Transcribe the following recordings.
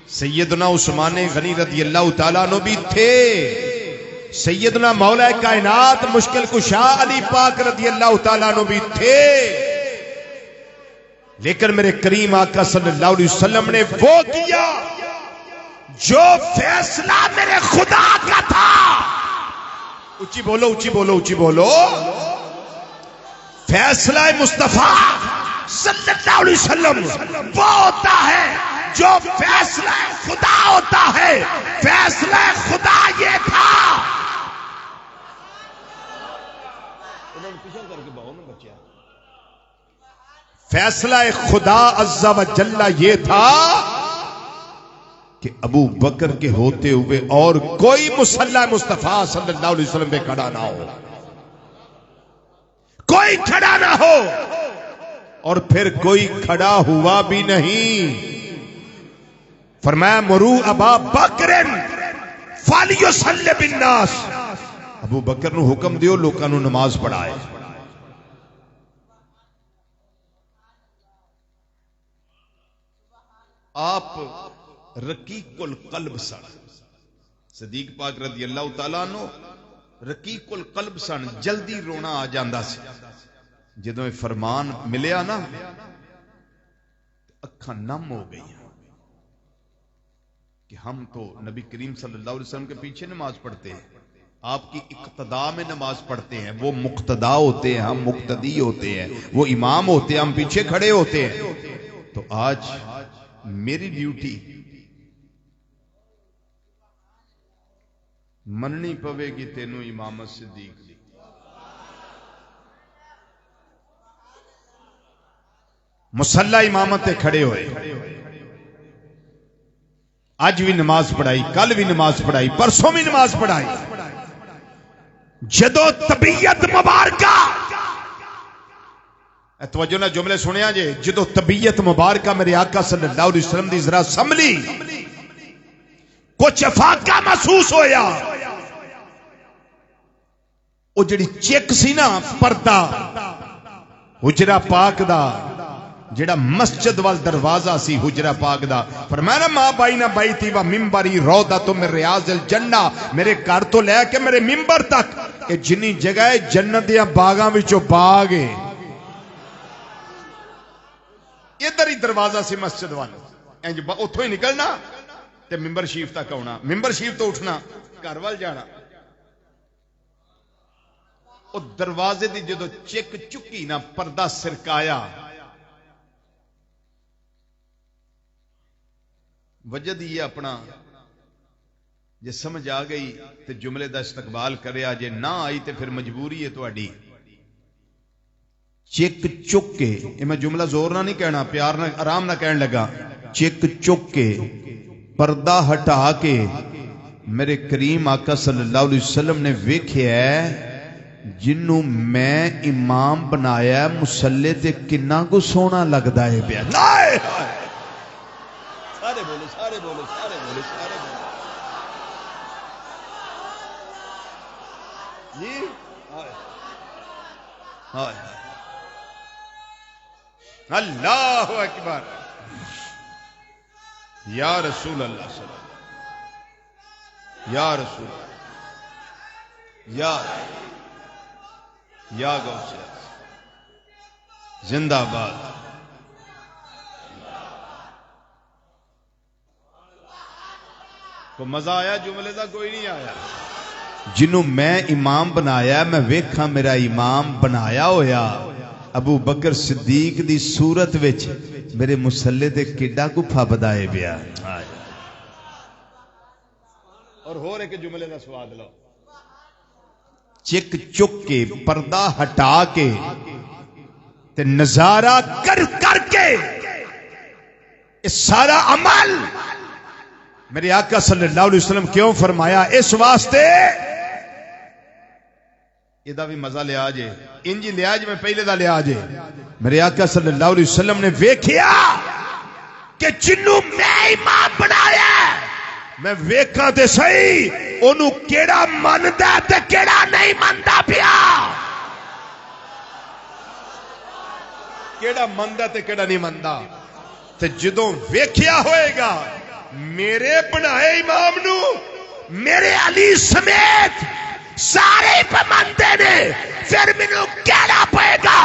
سیدنا عثمان غنی رضی اللہ تعالیٰ عنہ بھی تھے، سیدنا مولا کائنات مشکل کشا علی پاک رضی اللہ تعالیٰ عنہ بھی تھے، لیکن میرے کریم آقا صلی اللہ علیہ وسلم نے وہ کیا جو فیصلہ میرے خدا کا تھا۔ اونچی بولو اونچی بولو اونچی بولو، فیصلہ مصطفیٰ صلی اللہ علیہ وسلم وہ ہوتا ہے جو فیصلہ خدا ہوتا ہے۔ فیصلہ خدا یہ تھا، فیصلہ خدا عز و جل یہ تھا کہ ابو بکر کے ہوتے ہوئے اور کوئی مصلی مصطفیٰ صلی اللہ علیہ وسلم پہ کھڑا نہ ہو، کوئی کھڑا نہ ہو، اور پھر کوئی کھڑا ہوا بھی نہیں۔ فرمایا مرو ابا بکر فلیصلی بالناس، ابو بکر نو حکم دیو لوکاں نو نماز پڑھائے۔ آپ رقیق القلب سن، صدیق پاک رضی اللہ تعالیٰ عنہ رقیق القلب سن، جلدی رونا آ جاندا سی۔ جدوں فرمان ملیا نا اکھاں نم ہو گئی کہ ہم تو نبی کریم صلی اللہ علیہ وسلم کے پیچھے نماز پڑھتے ہیں، آپ کی اقتداء میں نماز پڑھتے ہیں، وہ مقتدا ہوتے ہیں، ہم مقتدی ہوتے ہیں، وہ امام ہوتے ہیں، ہم پیچھے کھڑے ہوتے ہیں۔ تو آج میری ڈیوٹی مننی پوے گی تینوں امامت صدیق دی۔ مصلی امامت کھڑے ہوئے، آج بھی نماز پڑھائی، کل بھی نماز پڑھائی، پرسوں بھی نماز پڑھائی۔ جدو طبیعت مبارکہ، توجہ نہ جملے سنیا جے، جدو طبیعت مبارکہ میرے آقا صلی اللہ علیہ وسلم دی ذرا سنبھلی، کچھ افاقہ محسوس ہویا، وہ جڑی چیک سی نا پردہ حجرہ پاک دا، جڑا مسجد وال دروازہ سی حجرہ پاک دا، فرمایا ما بائنا بیتی و منبری روضۃ من ریاض الجنہ، میرے گھر تو لے کے میرے منبر تک کہ جنی جگہ جنت دیاں باغاں وچوں باغ ہے، ادھر ہی دروازہ سی مسجد والا، انج اتھوں ہی نکلنا تے منبر شریف تک آنا، منبر شریف تو اٹھنا گھر وال جانا۔ او دروازے دی جدو چک چکی نا، پردہ سرکایا، وجہ دی یہ اپنا جے سمجھ آ گئی تے جملے دا استقبال کریا، جے نہ آئی تے پھر مجبوری ہے تہاڈی۔ چک چک کے، یہ میں جملہ زور نہ نہیں کہنا، پیار نہ آرام نہ کہنے لگا، چک چک کے پردہ ہٹا کے میرے کریم آقا صلی اللہ علیہ وسلم نے ویکھیا ہے جنوں میں امام بنایا مصلی تے کنا کو سونا لگدا ہے پیا۔ سارے بولو سارے بولو سارے بولو سارے بولو جی، ہائے اللہ اکبر، یا رسول اللہ صلی اللہ علیہ وسلم، یا رسول اللہ، یا غوث زندہ باد۔ کو مزہ آیا جملے دا؟ کوئی نہیں آیا؟ جنوں میں امام بنایا، میں ویکھاں میرا امام بنایا ہویا ابو بکر صدیق دی صورت وچ میرے مصلی تے کڈا کو پھبدا ہے پیا۔ اور ہو رہے کہ جملے دا سواد لو، چک چک کے پردہ ہٹا کے تے نظارہ کر کر کے اس سارا عمل میرے آقا صلی اللہ علیہ وسلم کیوں فرمایا؟ اس واسطے یہ دا بھی مزہ لیا جے، انجی لیا جے، میں پہلے دا لیا جے۔ میرے آقا صلی اللہ علیہ وسلم نے ویکھیا کہ جنوں میں امام بنایا، میں ویکھاں تے صحیح اونوں کیڑا مندا تے کیڑا نہیں مندا پیا، کیڑا مندا تے کیڑا نہیں مندا۔ تے جدوں ویکھیا ہوئے گا میرے بنائے امام نو میرے علی سمیت سارے پمندے نے پھر مینوں کہنا پائے گا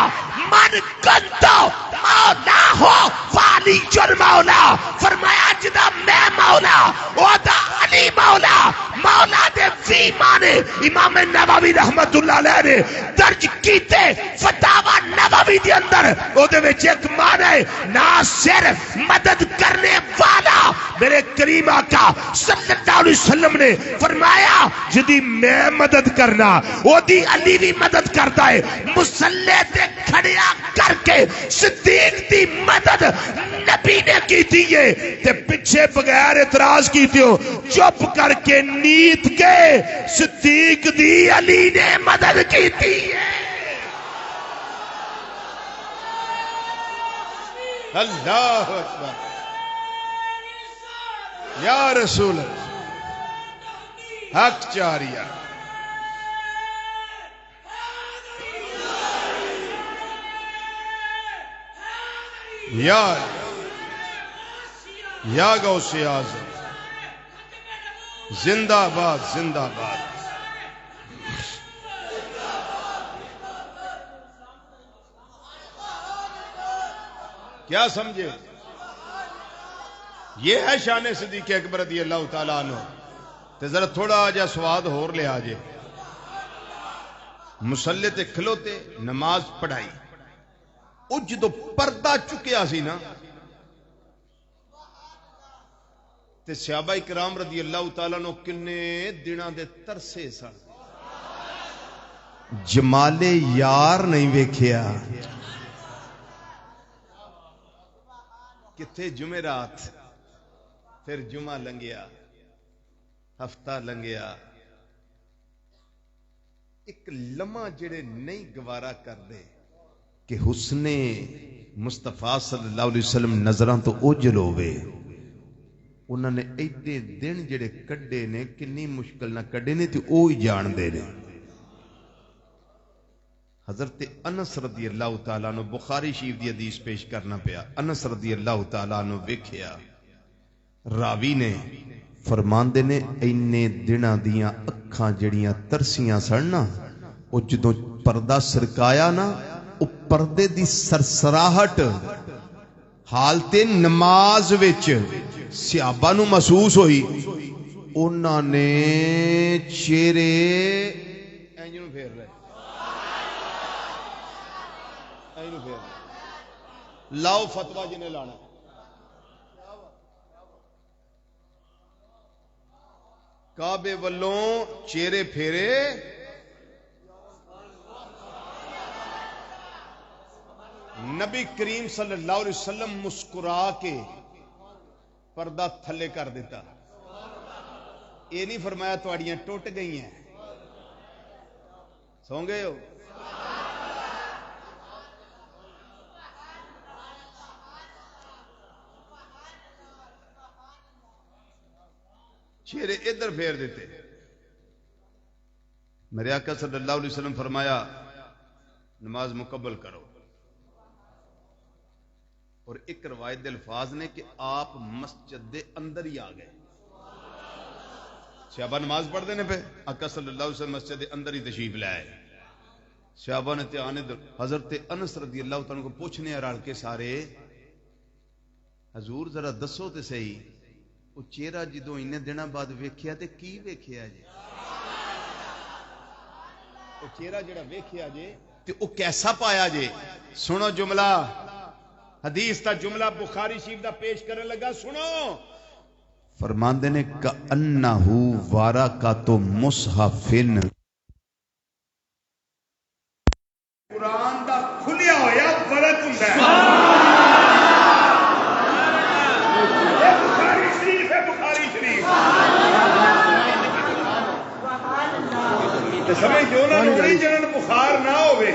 من کنتو مولا ہو والی جل مولا فرمایا جدا میں مولا او دا علی مولا مولا دے وی مانے امام نووی رحمت اللہ علیہ نے درج کیتے فتاوا نووی دے اندر او دے وچ ایک معنی ہے نہ صرف مدد کرنے والا میرے کریم آقا صلی اللہ علیہ وسلم نے فرمایا جدی میں مدد کرنا او دی علی بھی مدد کرتا ہے مصلی تے کھڑیا کر کے صدیق دی مدد نبی نے کی تھی تے پیچھے بغیر اعتراض کی تھی چپ کر کے نیت کے صدیق دی علی نے مدد کی تھی اللہ اکبر یا رسول حق چاریہ یا غوث اعظم زندہ باد زندہ باد کیا سمجھے یہ ہے شان صدیق اکبر رضی اللہ تعالیٰ عنہ تے ذرا تھوڑا جا سواد ہور لے آجے مصلی تے کھلوتے نماز پڑھائی او جدو پردہ چکیا سی نا تے صحابہ کرام رضی اللہ تعالیٰ عنہ کنے دنوں دے ترسے سن جمال یار نہیں ویکھیا کتھے جمعرات پھر جمعہ لنگیا ہفتہ لنگیا ایک لمحہ جڑے نہیں گوارا کر دے کہ حسن مصطفیٰ صلی اللہ علیہ وسلم نظران تو اوجل ہوئے انہوں نے ایڈے دن جڑے کڈے نے کنی مشکل نہ کڈے نے تو اوہی جان دے نے حضرت انس رضی اللہ تعالیٰ عنہ بخاری شریف دی حدیث پیش کرنا پیا انس رضی اللہ تعالیٰ عنہ ویکھیا راوی نے فرماندے نے اینے دنہ دیاں اکھاں جڑیاں ترسیاں سڑنا او جدوں پردہ سرکایا نا او پردے دی سرسراہٹ حالت نماز وچ صحابہ نو محسوس ہوئی انہاں نے چہرے اینج نو پھیر رہے لاؤ فتوہ جنہیں لانا کعبے والوں چہرے پھیرے نبی کریم صلی اللہ علیہ وسلم مسکرا کے پردہ تھلے کر دیتا یہ نہیں فرمایا تواڑیاں ٹوٹ گئی ہیں سو گئے ہو چہرے ادھر پھیر دیتے میرے آقا صلی اللہ علیہ وسلم فرمایا نماز مکمل کرو اور ایک روایت دے الفاظ نے کہ آپ مسجد دے اندر ہی آ گئے صحابہ نماز پڑھ دینے پہ آقا صلی اللہ علیہ وسلم مسجد دے اندر ہی تشریف لے آئے صحابہ نے تے آنے حضرت انس رضی اللہ تعالیٰ کو پوچھنے رل کے سارے حضور ذرا دسو تے صحیح وہ چہرہ جدو انہیں دنوں بعد ویکھیا تے کی ویکھیا جے وہ چہرہ جڑا ویکھیا جے تے وہ کیسا پایا جے سنو جملہ حدیث تا جملہ بخاری شریف دا پیش کرنے لگا سنو فرماندے نے کأنہو وارقۃ مصحف قرآن دا کھلیا ہویا ورق ہوندا ہے سمجھ جو نہ نوری جنن بخار نہ ہوئے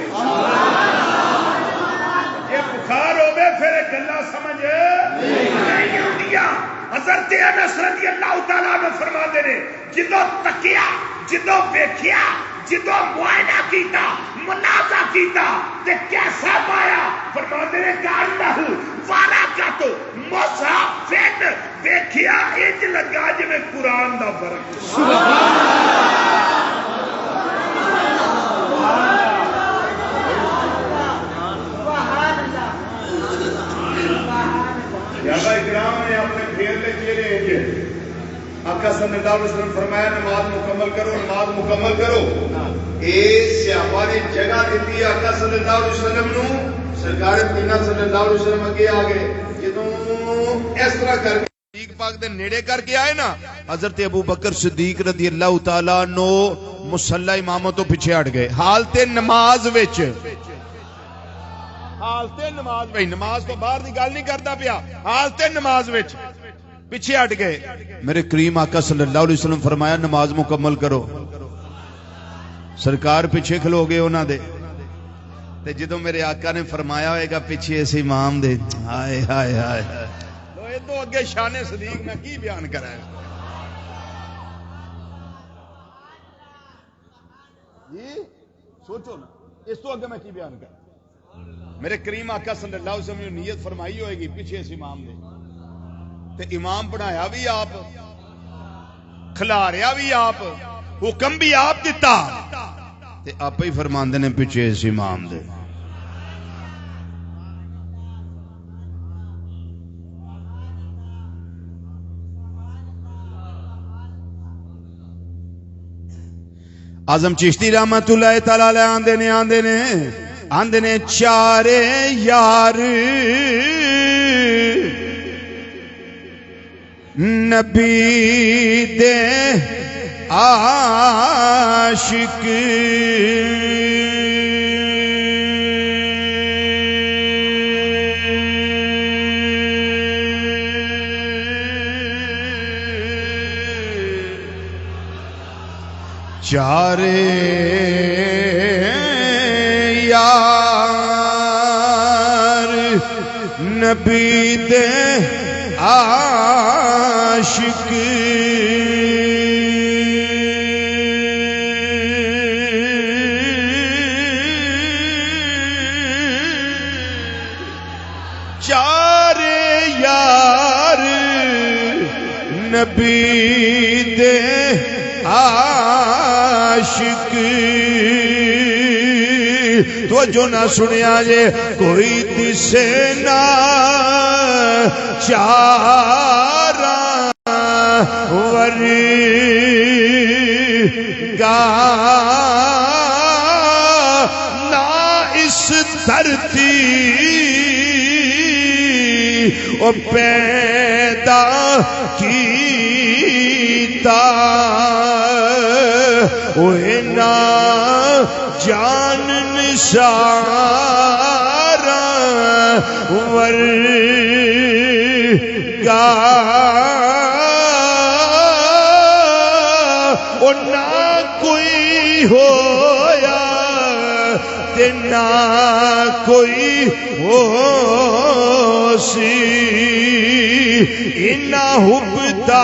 یہ بخار ہوئے پھر ایک اللہ سمجھ نہیں ہوندیا حضرت انس رضی اللہ تعالیٰ عنہ فرما دے رہے جدو تکیا جدو بیکھیا جدو معائنہ کیتا منازع کیتا تے کیسا پایا فرما دے رہے کارنہو والا کا تو مصحفن بیکھیا نے قرآن دا فرق اکرام نے اپنے پھیرنے چہرے ہیں آقا صلی اللہ علیہ وسلم فرمایا نماز مکمل کرو نماز مکمل کرو اے صحابہ نے جگہ دیتی آقا صلی اللہ علیہ وسلم نو سرکار مدینہ صلی اللہ علیہ وسلم اگے آ گئے جدوں اس طرح کر کے صدیق پاک دے نیڑے کر کے آئے نا حضرت ابو بکر صدیق رضی اللہ تعالیٰ عنہ مصلی اماموں تو پیچھے ہٹ گئے حالت نماز وچ حالت نماز بھائی نماز تو باہر دی گل نہیں کرتا پیا حالت نماز وچ پیچھے ہٹ گئے میرے کریم آقا صلی اللہ علیہ وسلم فرمایا نماز مکمل کرو سرکار پیچھے کھلو گئے انہاں دے تے جدوں میرے آقا نے فرمایا ہوئے گا پیچھے اس امام دے ہائے ہائے ہائے لو اے تو اگے شان صدیق میں کی بیان کرا ہے جی سوچو نا اس تو اگے میں کی بیان کرا میرے کریم آقا صلی اللہ علیہ وسلم نے نیت فرمائی ہوئے گی پیچھے اس امام دے تے امام بنایا بھی آپ کھلاریا بھی آپ حکم بھی آپ دیتا تے آپ ہی فرماندے نے پیچھے اس امام دے اعظم چشتی رحمت اللہ تعالی علیہ آندے نے چارے یار نبی دے عاشق چارے یار نبی دے عاشق چارے یار نبی دے عاشق توجہ نہ سنیا جے کوئی دسے نہ چارا ورگا نہ اس دھرتی او پیدا کیتا اوہ نا جان نثارا ورگا او نہ کوئی ہویا تے نہ کوئی ہو سی انہا حبدارا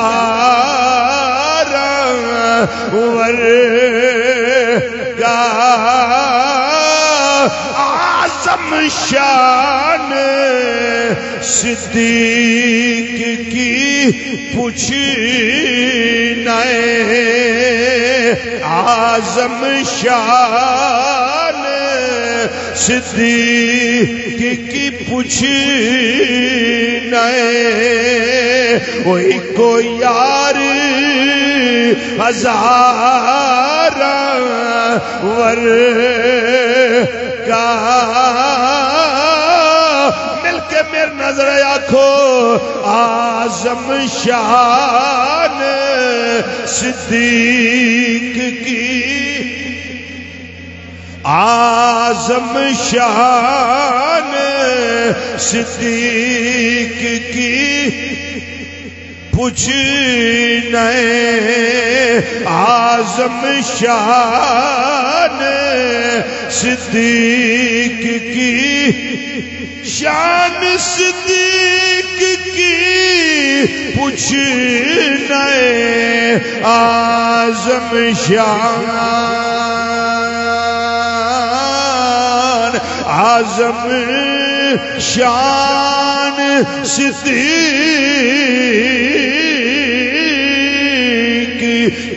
ورگا اعظم شان صدیق کی پوچھنا اعظم شان صدیق کی پوچھنا وہی کو یار ہزار ورگا مل کے میرے نظر آنکھو اعظم شان صدیق کی اعظم شان صدیق کی پوچھنا اعظم شان صدیق کی شان صدیق کی پوچھنا اعظم شان اعظم شان صدیق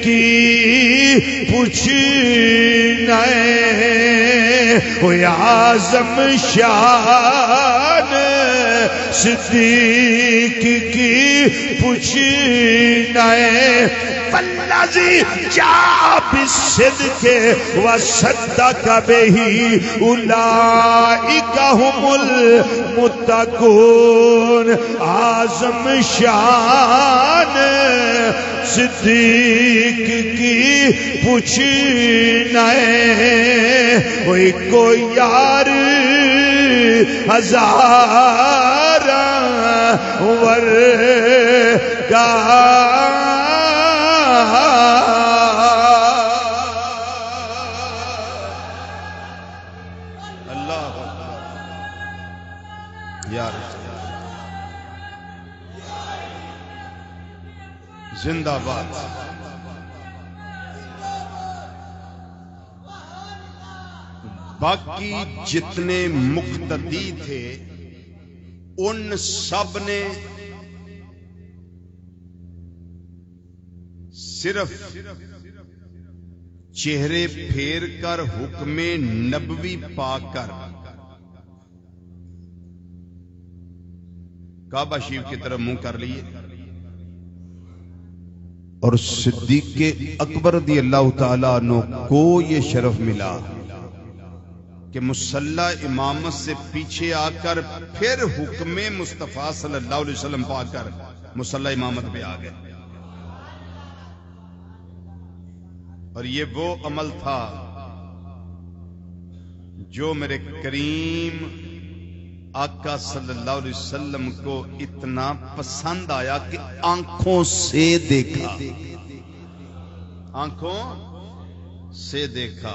کی پوچھنا او اعظم شان صدیق کی پوچھنا والذی جاء بالصدق وصدق به اولئک هم المتقون اعظم شان صدیق کی پوچھنا کوئی کوئی یار ہزار ورگا اللہ یار زندہ باد. باقی جتنے مقتدی تھے ان سب نے صرف چہرے پھیر کر حکم نبوی پا کر کعبہ شریف کی طرف منہ کر لیے. اور صدیق اکبر رضی اللہ تعالیٰ عنہ کو یہ شرف ملا کہ مصلی امامت سے پیچھے آ کر پھر حکم مصطفیٰ صلی اللہ علیہ وسلم پا کر مصلی امامت پہ آ گئے. اور یہ وہ عمل تھا جو میرے کریم آقا صلی اللہ علیہ وسلم کو اتنا پسند آیا کہ آنکھوں سے دیکھا، آنکھوں سے دیکھا.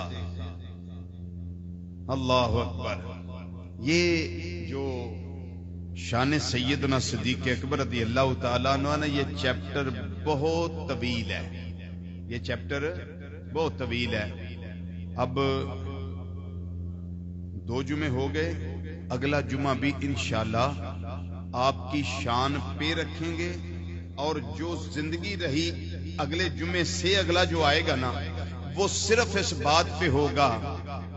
اللہ اکبر. یہ جو شان سیدنا صدیق اکبر رضی اللہ تعالیٰ عنہ نے یہ چیپٹر بہت طویل ہے، یہ چیپٹر بہت طویل ہے. اب 2 جمعے ہو گئے، اگلا جمعہ بھی انشاءاللہ آپ کی شان پہ رکھیں گے. اور جو زندگی رہی اگلے جمعے سے اگلا جو آئے گا نا وہ صرف اس بات پہ ہوگا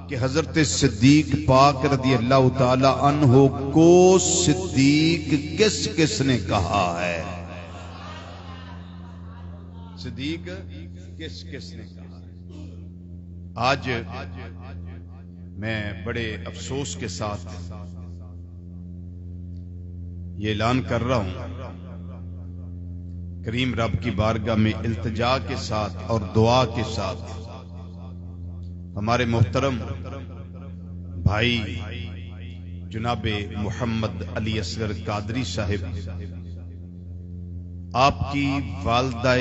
کہ حضرت صدیق پاک رضی اللہ تعالی عنہ کو صدیق کس کس نے کہا ہے، صدیق کس کس نے کہا ہے. آج میں بڑے افسوس کے ساتھ یہ اعلان کر رہا ہوں، کریم رب کی بارگاہ میں التجا کے ساتھ اور دعا کے ساتھ ہمارے محترم بھائی جناب محمد علی اصغر قادری صاحب، آپ کی والدہ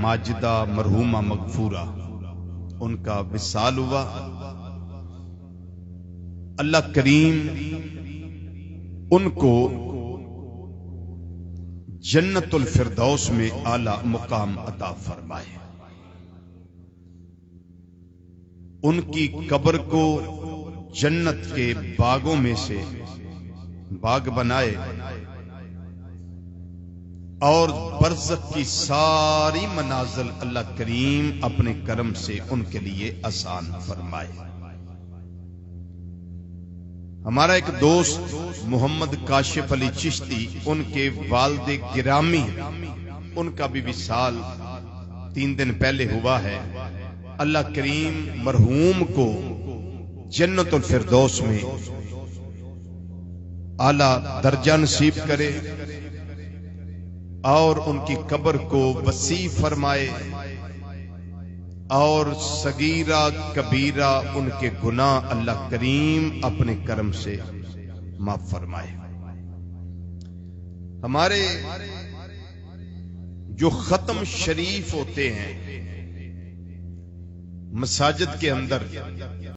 ماجدہ مرحومہ مغفورہ، ان کا وصال ہوا. اللہ کریم ان کو جنت الفردوس میں اعلی مقام عطا فرمائے، ان کی قبر کو جنت کے باغوں میں سے باغ بنائے اور برزخ کی ساری منازل اللہ کریم اپنے کرم سے ان کے لیے آسان فرمائے. ہمارا ایک دوست محمد کاشف علی چشتی، ان کے والد گرامی، ان کا بھی وصال 3 دن پہلے ہوا ہے. اللہ کریم مرحوم کو جنت الفردوس میں اعلی درجہ نصیب کرے اور ان کی قبر کو وسیع فرمائے اور صغیرہ کبیرہ ان کے گناہ اللہ کریم اپنے کرم سے معاف فرمائے. ہمارے جو ختم شریف ہوتے ہیں مساجد کے اندر